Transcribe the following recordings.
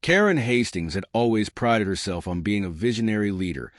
Karen Hastings had always prided herself on being a visionary leader,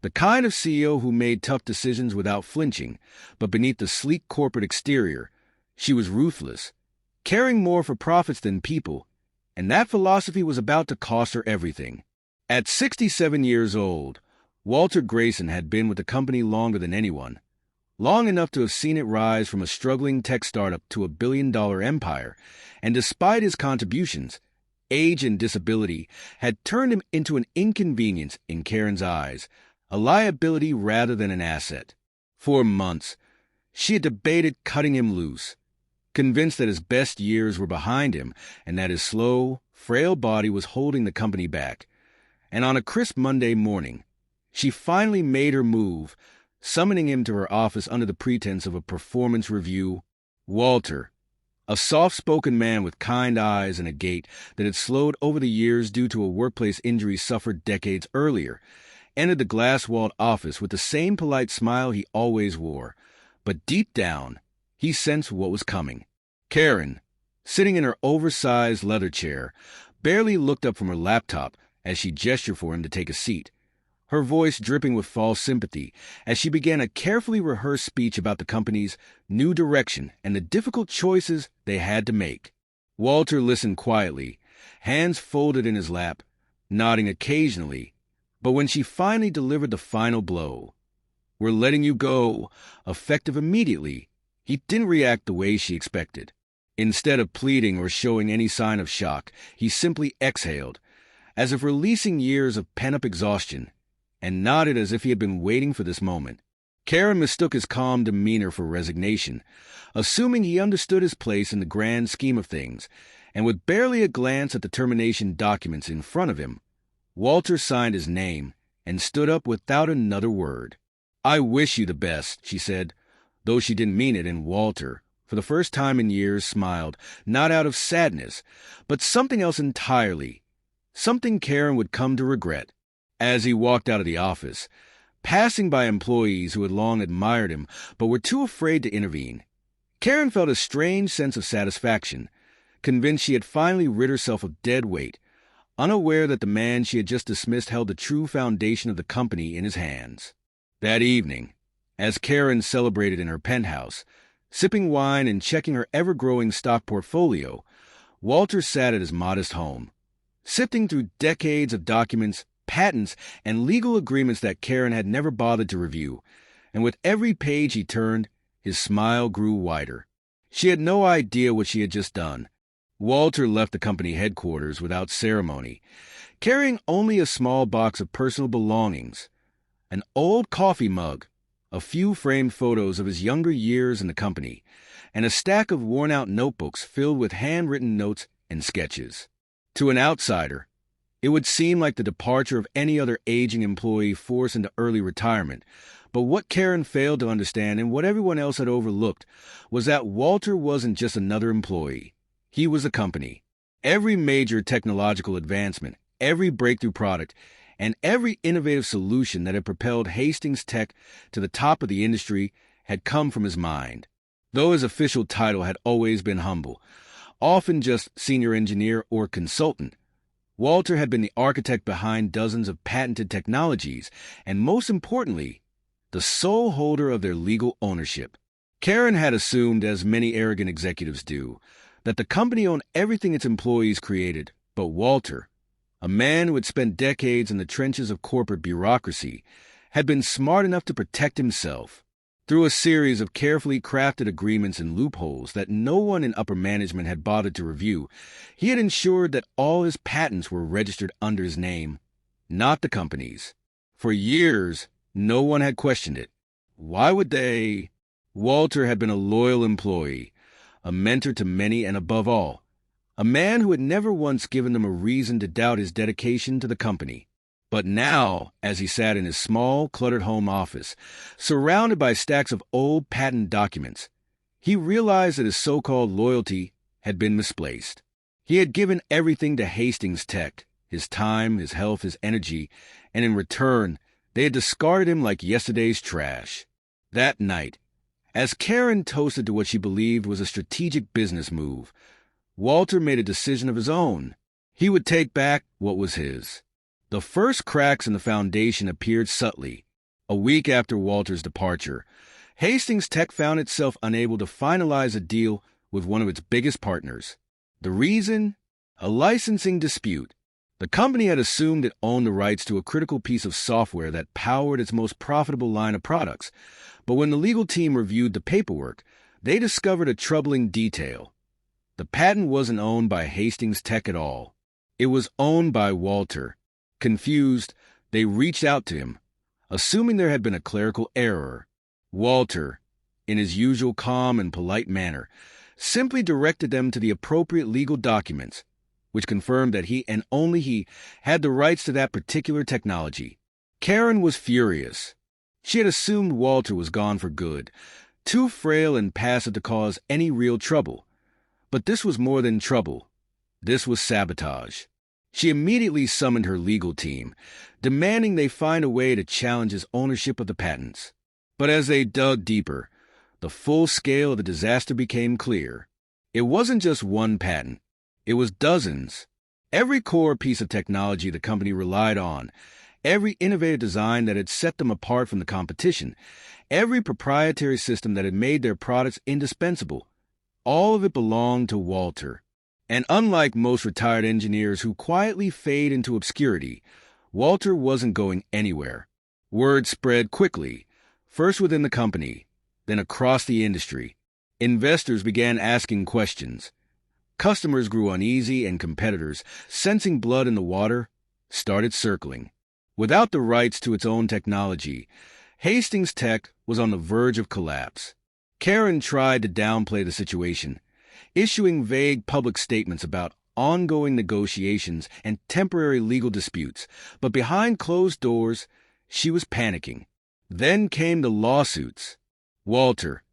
the kind of CEO who made tough decisions without flinching, but beneath the sleek corporate exterior, she was ruthless, caring more for profits than people, and that philosophy was about to cost her everything. At 67 years old, Walter Grayson had been with the company longer than anyone, long enough to have seen it rise from a struggling tech startup to a billion-dollar empire, and despite his contributions, age and disability had turned him into an inconvenience in Karen's eyes, a liability rather than an asset. For months, she had debated cutting him loose, convinced that his best years were behind him and that his slow, frail body was holding the company back. And on a crisp Monday morning, she finally made her move, summoning him to her office under the pretense of a performance review. Walter, a soft-spoken man with kind eyes and a gait that had slowed over the years due to a workplace injury suffered decades earlier, entered the glass-walled office with the same polite smile he always wore. But deep down, he sensed what was coming. Karen, sitting in her oversized leather chair, barely looked up from her laptop as she gestured for him to take a seat, her voice dripping with false sympathy as she began a carefully rehearsed speech about the company's new direction and the difficult choices they had to make. Walter listened quietly, hands folded in his lap, nodding occasionally, but when she finally delivered the final blow, "We're letting you go," effective immediately, he didn't react the way she expected. Instead of pleading or showing any sign of shock, he simply exhaled, as if releasing years of pent-up exhaustion, and nodded as if he had been waiting for this moment. Karen mistook his calm demeanor for resignation, assuming he understood his place in the grand scheme of things, and with barely a glance at the termination documents in front of him, Walter signed his name and stood up without another word. "I wish you the best," she said, though she didn't mean it, and Walter, for the first time in years, smiled, not out of sadness, but something else entirely, something Karen would come to regret. As he walked out of the office, passing by employees who had long admired him but were too afraid to intervene, Karen felt a strange sense of satisfaction, convinced she had finally rid herself of dead weight, unaware that the man she had just dismissed held the true foundation of the company in his hands. That evening, as Karen celebrated in her penthouse, sipping wine and checking her ever-growing stock portfolio, Walter sat at his modest home, sifting through decades of documents, patents, and legal agreements that Karen had never bothered to review, and with every page he turned, his smile grew wider. She had no idea what she had just done. Walter left the company headquarters without ceremony, carrying only a small box of personal belongings, an old coffee mug, a few framed photos of his younger years in the company, and a stack of worn-out notebooks filled with handwritten notes and sketches. To an outsider, it would seem like the departure of any other aging employee forced into early retirement, but what Karen failed to understand, and what everyone else had overlooked, was that Walter wasn't just another employee. He was the company. Every major technological advancement, every breakthrough product, and every innovative solution that had propelled Hastings Tech to the top of the industry had come from his mind. Though his official title had always been humble, often just senior engineer or consultant, Walter had been the architect behind dozens of patented technologies, and most importantly, the sole holder of their legal ownership. Karen had assumed, as many arrogant executives do, that the company owned everything its employees created, but Walter, a man who had spent decades in the trenches of corporate bureaucracy, had been smart enough to protect himself. Through a series of carefully crafted agreements and loopholes that no one in upper management had bothered to review, he had ensured that all his patents were registered under his name, not the company's. For years, no one had questioned it. Why would they? Walter had been a loyal employee, a mentor to many, and above all, a man who had never once given them a reason to doubt his dedication to the company. But now, as he sat in his small, cluttered home office, surrounded by stacks of old patent documents, he realized that his so-called loyalty had been misplaced. He had given everything to Hastings Tech, his time, his health, his energy, and in return, they had discarded him like yesterday's trash. That night, as Karen toasted to what she believed was a strategic business move, Walter made a decision of his own. He would take back what was his. The first cracks in the foundation appeared subtly. A week after Walter's departure, Hastings Tech found itself unable to finalize a deal with one of its biggest partners. The reason? A licensing dispute. The company had assumed it owned the rights to a critical piece of software that powered its most profitable line of products. But when the legal team reviewed the paperwork, they discovered a troubling detail. The patent wasn't owned by Hastings Tech at all. It was owned by Walter. Confused, they reached out to him, assuming there had been a clerical error. Walter, in his usual calm and polite manner, simply directed them to the appropriate legal documents, which confirmed that he and only he had the rights to that particular technology. Karen was furious. She had assumed Walter was gone for good, too frail and passive to cause any real trouble. But this was more than trouble. This was sabotage. She immediately summoned her legal team, demanding they find a way to challenge his ownership of the patents. But as they dug deeper, the full scale of the disaster became clear. It wasn't just one patent. It was dozens. Every core piece of technology the company relied on, every innovative design that had set them apart from the competition, every proprietary system that had made their products indispensable, all of it belonged to Walter. And unlike most retired engineers who quietly fade into obscurity, Walter wasn't going anywhere. Word spread quickly, first within the company, then across the industry. Investors began asking questions. Customers grew uneasy, and competitors, sensing blood in the water, started circling. Without the rights to its own technology, Hastings Tech was on the verge of collapse. Karen tried to downplay the situation, issuing vague public statements about ongoing negotiations and temporary legal disputes, but behind closed doors, she was panicking. Then came the lawsuits. Walter,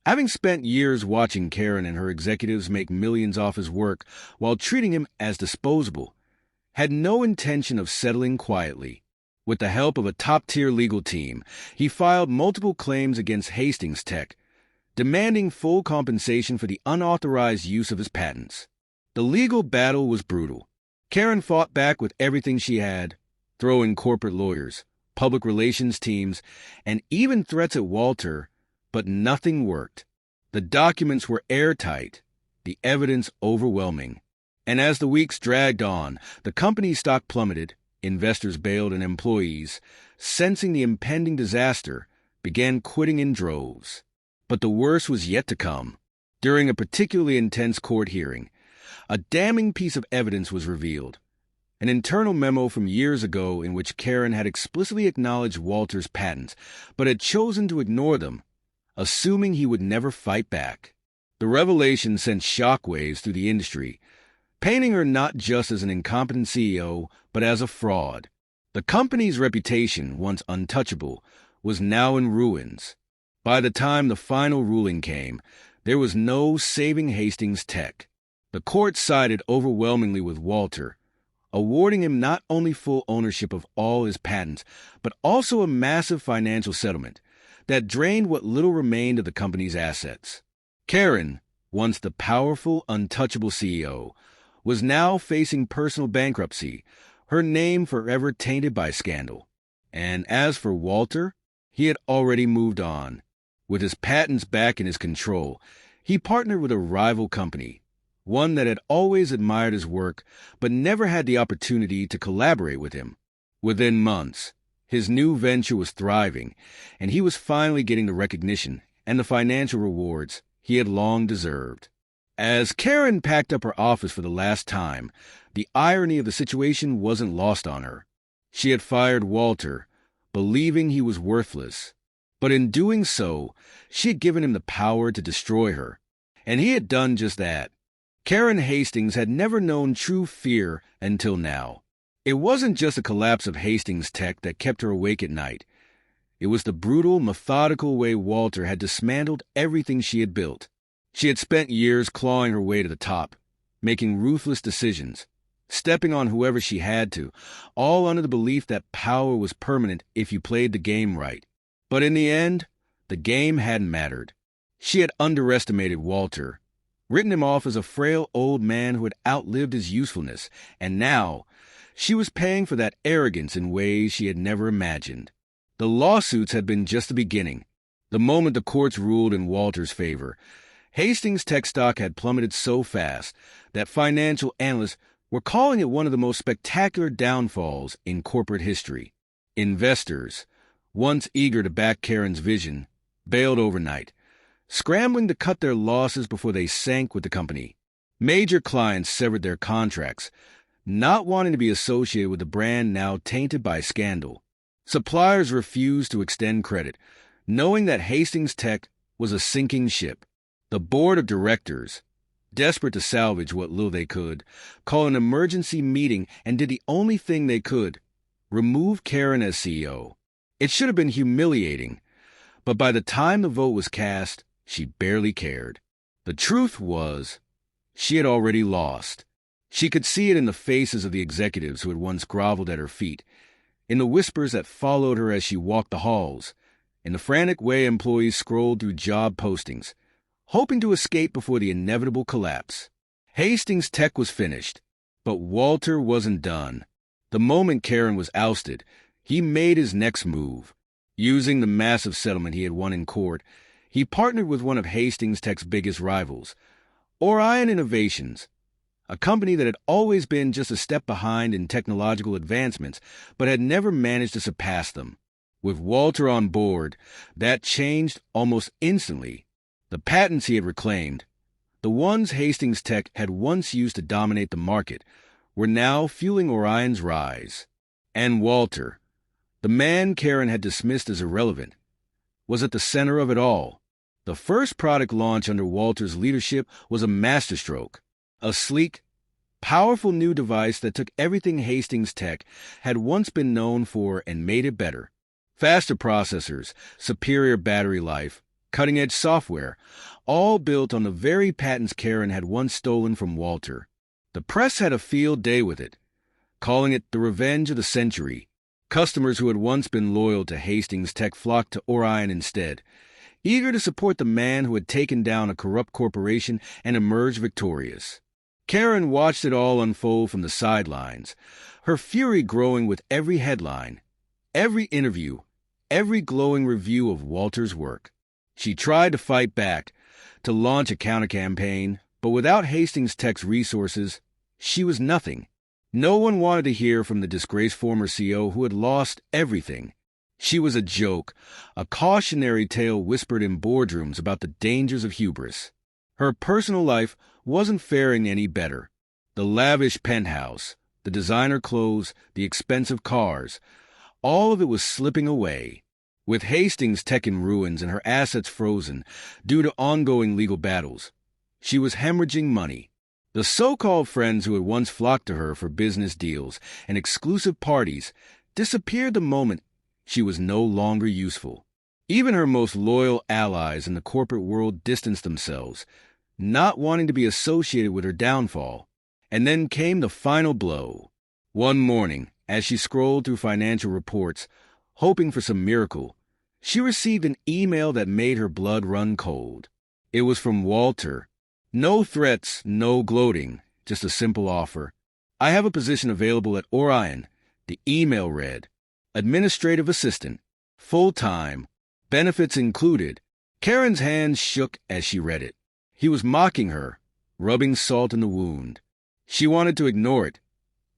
having spent years watching Karen and her executives make millions off his work while treating him as disposable, had no intention of settling quietly. With the help of a top-tier legal team, he filed multiple claims against Hastings Tech, demanding full compensation for the unauthorized use of his patents. The legal battle was brutal. Karen fought back with everything she had, throwing corporate lawyers, public relations teams, and even threats at Walter, but nothing worked. The documents were airtight, the evidence overwhelming. And as the weeks dragged on, the company's stock plummeted, investors bailed, and employees, sensing the impending disaster, began quitting in droves. But the worst was yet to come. During a particularly intense court hearing, a damning piece of evidence was revealed. An internal memo from years ago in which Karen had explicitly acknowledged Walter's patents, but had chosen to ignore them, assuming he would never fight back. The revelation sent shockwaves through the industry, painting her not just as an incompetent CEO, but as a fraud. The company's reputation, once untouchable, was now in ruins. By the time the final ruling came, there was no saving Hastings Tech. The court sided overwhelmingly with Walter, awarding him not only full ownership of all his patents, but also a massive financial settlement that drained what little remained of the company's assets. Karen, once the powerful, untouchable CEO, was now facing personal bankruptcy, her name forever tainted by scandal. And as for Walter, he had already moved on. With his patents back in his control, he partnered with a rival company, one that had always admired his work but never had the opportunity to collaborate with him. Within months, his new venture was thriving, and he was finally getting the recognition and the financial rewards he had long deserved. As Karen packed up her office for the last time, the irony of the situation wasn't lost on her. She had fired Walter, believing he was worthless. But in doing so, she had given him the power to destroy her, and he had done just that. Karen Hastings had never known true fear until now. It wasn't just the collapse of Hastings Tech that kept her awake at night. It was the brutal, methodical way Walter had dismantled everything she had built. She had spent years clawing her way to the top, making ruthless decisions, stepping on whoever she had to, all under the belief that power was permanent if you played the game right. But in the end, the game hadn't mattered. She had underestimated Walter, written him off as a frail old man who had outlived his usefulness, and now she was paying for that arrogance in ways she had never imagined. The lawsuits had been just the beginning. The moment the courts ruled in Walter's favor, Hastings tech stock had plummeted so fast that financial analysts were calling it one of the most spectacular downfalls in corporate history. Investors, once eager to back Karen's vision, bailed overnight, scrambling to cut their losses before they sank with the company. Major clients severed their contracts, not wanting to be associated with a brand now tainted by scandal. Suppliers refused to extend credit, knowing that Hastings Tech was a sinking ship. The board of directors, desperate to salvage what little they could, called an emergency meeting and did the only thing they could: remove Karen as CEO. It should have been humiliating, but by the time the vote was cast, she barely cared. The truth was, she had already lost. She could see it in the faces of the executives who had once groveled at her feet, in the whispers that followed her as she walked the halls, in the frantic way employees scrolled through job postings, hoping to escape before the inevitable collapse. Hastings Tech was finished, but Walter wasn't done. The moment Karen was ousted, he made his next move. Using the massive settlement he had won in court, he partnered with one of Hastings Tech's biggest rivals, Orion Innovations, a company that had always been just a step behind in technological advancements, but had never managed to surpass them. With Walter on board, that changed almost instantly. The patents he had reclaimed, the ones Hastings Tech had once used to dominate the market, were now fueling Orion's rise. And Walter, the man Karen had dismissed as irrelevant, was at the center of it all. The first product launch under Walter's leadership was a masterstroke, a sleek, powerful new device that took everything Hastings Tech had once been known for and made it better. Faster processors, superior battery life, cutting-edge software, all built on the very patents Karen had once stolen from Walter. The press had a field day with it, calling it the revenge of the century. Customers who had once been loyal to Hastings Tech flocked to Orion instead, eager to support the man who had taken down a corrupt corporation and emerged victorious. Karen watched it all unfold from the sidelines, her fury growing with every headline, every interview, every glowing review of Walter's work. She tried to fight back, to launch a counter-campaign, but without Hastings Tech's resources, she was nothing. No one wanted to hear from the disgraced former CEO who had lost everything. She was a joke, a cautionary tale whispered in boardrooms about the dangers of hubris. Her personal life wasn't faring any better. The lavish penthouse, the designer clothes, the expensive cars, all of it was slipping away. With Hastings Tech in ruins and her assets frozen due to ongoing legal battles, she was hemorrhaging money. The so-called friends who had once flocked to her for business deals and exclusive parties disappeared the moment she was no longer useful. Even her most loyal allies in the corporate world distanced themselves, not wanting to be associated with her downfall. And then came the final blow. One morning, as she scrolled through financial reports, hoping for some miracle, she received an email that made her blood run cold. It was from Walter. No threats, no gloating, just a simple offer. "I have a position available at Orion," the email read. "Administrative assistant, full-time, benefits included." Karen's hands shook as she read it. He was mocking her, rubbing salt in the wound. She wanted to ignore it,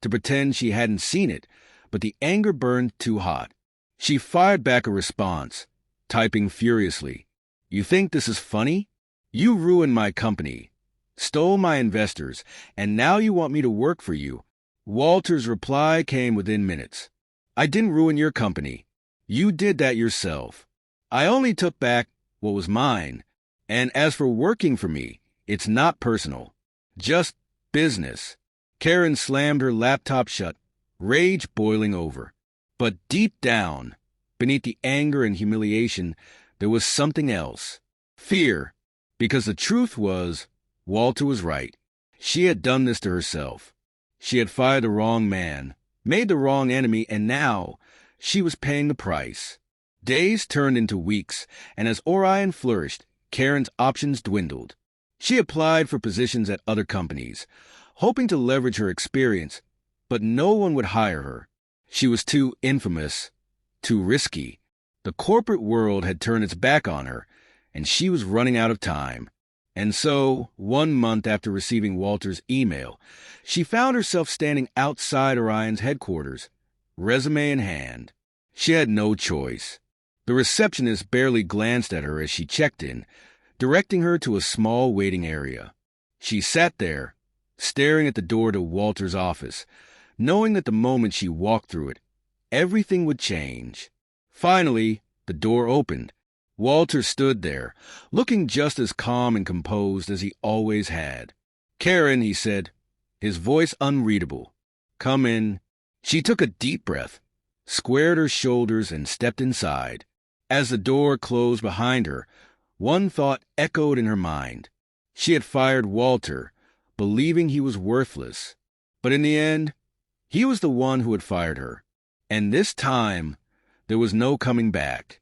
to pretend she hadn't seen it, but the anger burned too hot. She fired back a response, typing furiously. "You think this is funny? You ruined my company, stole my investors, and now you want me to work for you." Walter's reply came within minutes. "I didn't ruin your company. You did that yourself. I only took back what was mine. And as for working for me, it's not personal. Just business." Karen slammed her laptop shut, rage boiling over. But deep down, beneath the anger and humiliation, there was something else. Fear. Because the truth was, Walter was right. She had done this to herself. She had fired the wrong man, made the wrong enemy, and now she was paying the price. Days turned into weeks, and as Orion flourished, Karen's options dwindled. She applied for positions at other companies, hoping to leverage her experience, but no one would hire her. She was too infamous, too risky. The corporate world had turned its back on her, and she was running out of time. And so, 1 month after receiving Walter's email, she found herself standing outside Orion's headquarters, resume in hand. She had no choice. The receptionist barely glanced at her as she checked in, directing her to a small waiting area. She sat there, staring at the door to Walter's office, knowing that the moment she walked through it, everything would change. Finally, the door opened. Walter stood there, looking just as calm and composed as he always had. "Karen," he said, his voice unreadable. "Come in." She took a deep breath, squared her shoulders, and stepped inside. As the door closed behind her, one thought echoed in her mind. She had fired Walter, believing he was worthless. But in the end, he was the one who had fired her. And this time, there was no coming back.